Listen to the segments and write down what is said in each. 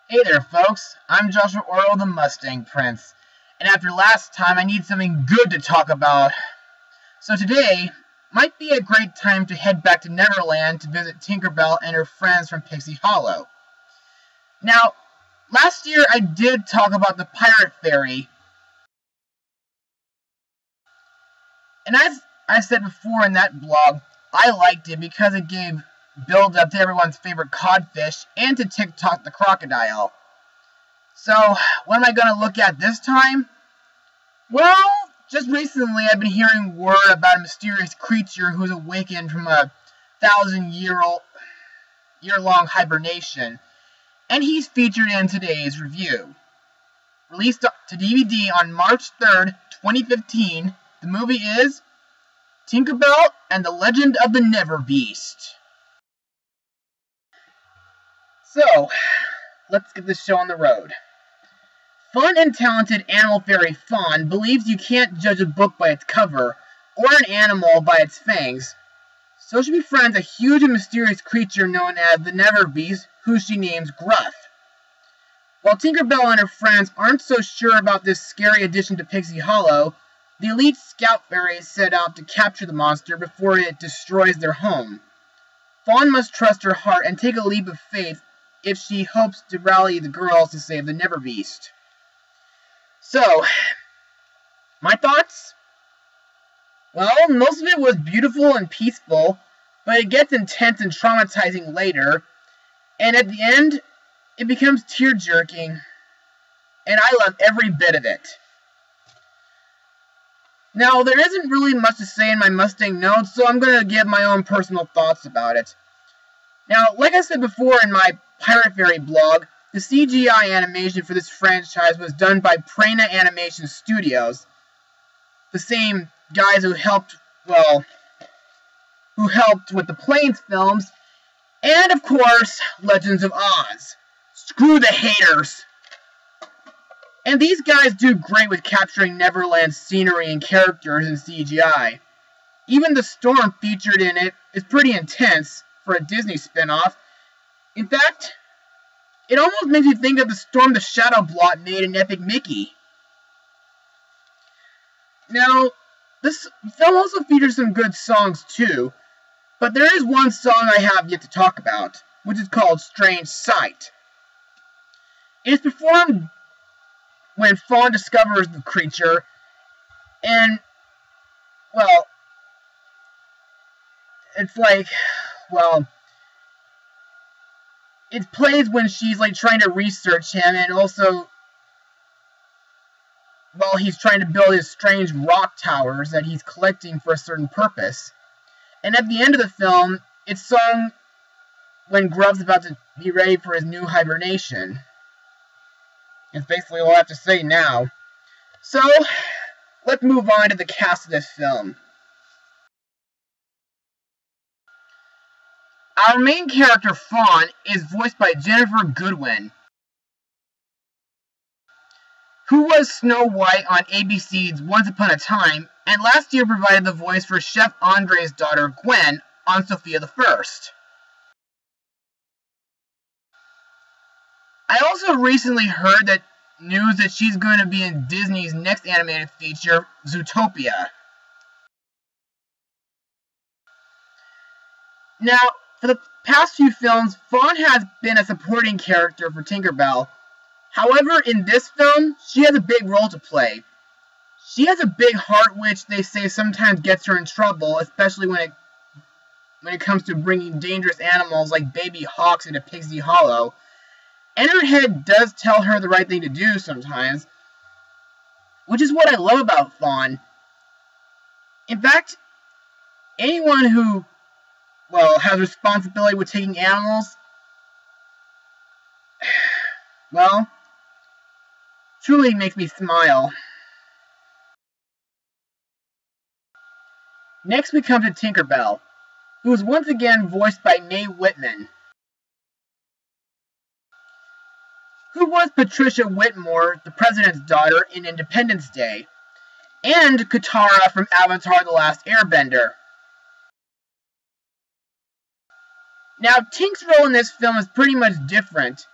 Hey there folks, I'm Joshua Orro, the Mustang Prince, and after last time I need something good to talk about. So today might be a great time to head back to Neverland to visit Tinkerbell and her friends from Pixie Hollow. Now, last year I did talk about the Pirate Fairy, and as I said before in that blog, I liked it because it gave build up to everyone's favorite codfish and to TikTok the crocodile. So, what am I going to look at this time? Well, just recently I've been hearing word about a mysterious creature who's awakened from a 1,000-year-long hibernation, and he's featured in today's review. Released to DVD on March 3rd, 2015, the movie is Tinkerbell and the Legend of the Neverbeast. So, let's get this show on the road. Fun and talented animal fairy Fawn believes you can't judge a book by its cover, or an animal by its fangs. So she befriends a huge and mysterious creature known as the Neverbeast, who she names Gruff. While Tinkerbell and her friends aren't so sure about this scary addition to Pixie Hollow, the elite scout fairies set out to capture the monster before it destroys their home. Fawn must trust her heart and take a leap of faith if she hopes to rally the girls to save the Neverbeast. So, my thoughts? Well, most of it was beautiful and peaceful, but it gets intense and traumatizing later, and at the end, it becomes tear-jerking, and I love every bit of it. Now, there isn't really much to say in my Mustang notes, so I'm going to give my own personal thoughts about it. Now, like I said before in my Pirate Fairy blog, the CGI animation for this franchise was done by Prana Animation Studios, the same guys who helped with the Planes films, and of course, Legends of Oz. Screw the haters! And these guys do great with capturing Neverland's scenery and characters in CGI. Even the storm featured in it is pretty intense for a Disney spin-off. In fact, it almost makes me think of the storm the Shadow Blot made in Epic Mickey. Now, this film also features some good songs too, but there is one song I have yet to talk about, which is called Strange Sight. It is performed when Fawn discovers the creature, and, well, it's like, well, it plays when she's like trying to research him, and also while he's trying to build his strange rock towers that he's collecting for a certain purpose. And at the end of the film, it's sung when Gruff's about to be ready for his new hibernation. That's basically all I have to say now. So, let's move on to the cast of this film. Our main character, Fawn, is voiced by Jennifer Goodwin, who was Snow White on ABC's Once Upon a Time, and last year provided the voice for Chef Andre's daughter, Gwen, on Sophia the First. I also recently heard that news that she's going to be in Disney's next animated feature, Zootopia. Now, for the past few films, Fawn has been a supporting character for Tinkerbell. However, in this film, she has a big role to play. She has a big heart, which they say sometimes gets her in trouble, especially when it comes to bringing dangerous animals like baby hawks into Pixie Hollow. And her head does tell her the right thing to do sometimes, which is what I love about Fawn. In fact, anyone who, well, has responsibility with taking animals, well, truly makes me smile. Next we come to Tinkerbell, who is once again voiced by Mae Whitman. who was Patricia Whitmore, the president's daughter in Independence Day, and Katara from Avatar: The Last Airbender. Now, Tink's role in this film is pretty much different.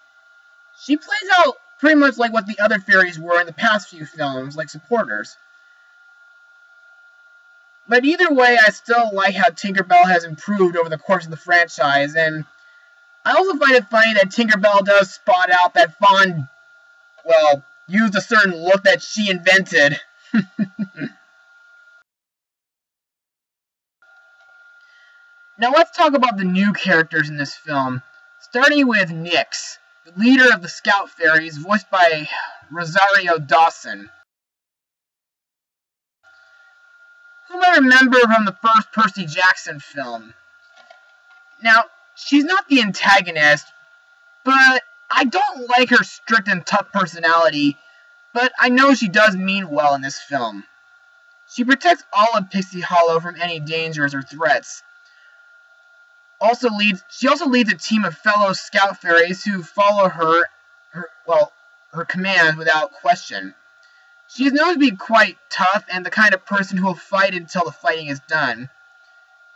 She plays out pretty much like what the other fairies were in the past few films, like supporters. But either way, I still like how Tinkerbell has improved over the course of the franchise, and I also find it funny that Tinkerbell does spot out that Fawn, well, used a certain look that she invented. Now let's talk about the new characters in this film, starting with Nyx, the leader of the Scout Fairies, voiced by Rosario Dawson, whom I remember from the first Percy Jackson film. Now, she's not the antagonist, but I don't like her strict and tough personality, but I know she does mean well in this film. She protects all of Pixie Hollow from any dangers or threats. She also leads a team of fellow Scout Fairies who follow her commands without question. She is known to be quite tough and the kind of person who will fight until the fighting is done.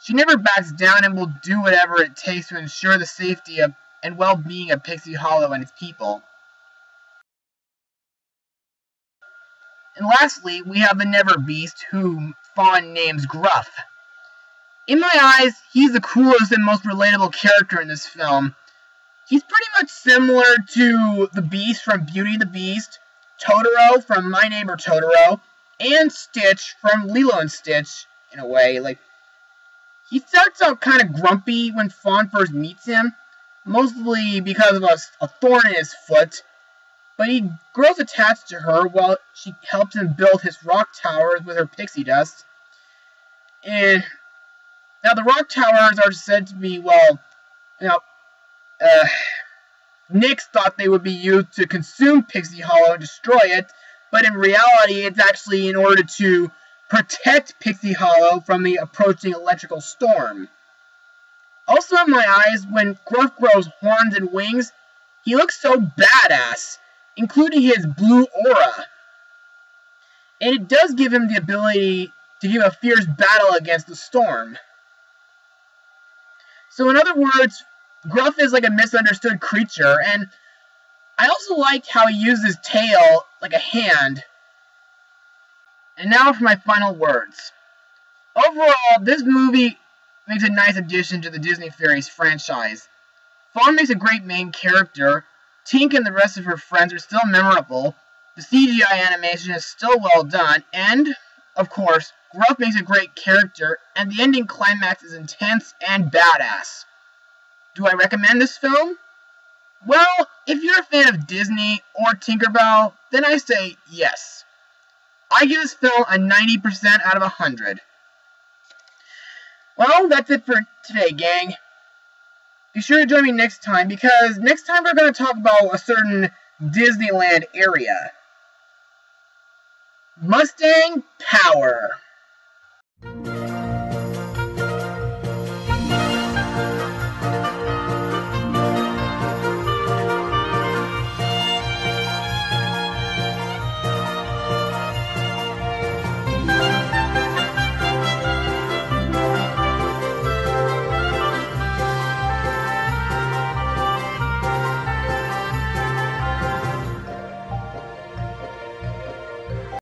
She never backs down and will do whatever it takes to ensure the safety and well-being of Pixie Hollow and its people. And lastly, we have the Neverbeast, whom Fawn names Gruff. In my eyes, he's the coolest and most relatable character in this film. He's pretty much similar to the Beast from Beauty and the Beast, Totoro from My Neighbor Totoro, and Stitch from Lilo and Stitch, in a way. He starts out kind of grumpy when Fawn first meets him, mostly because of a thorn in his foot, but he grows attached to her while she helps him build his rock towers with her pixie dust. And now the rock towers are said to be, Nyx thought they would be used to consume Pixie Hollow and destroy it, but in reality it's actually in order to protect Pixie Hollow from the approaching electrical storm. Also in my eyes, when Gruff grows horns and wings, he looks so badass, including his blue aura. And it does give him the ability to give a fierce battle against the storm. So in other words, Gruff is like a misunderstood creature, and I also like how he uses his tail like a hand. And now for my final words. Overall, this movie makes a nice addition to the Disney Fairies franchise. Fawn makes a great main character, Tink and the rest of her friends are still memorable, the CGI animation is still well done, and, of course, Gruff makes a great character, and the ending climax is intense and badass. Do I recommend this film? Well, if you're a fan of Disney or Tinkerbell, then I say yes. I give this film a 90% out of 100. Well, that's it for today, gang. Be sure to join me next time, because next time we're going to talk about a certain Disneyland area. Mustang Power.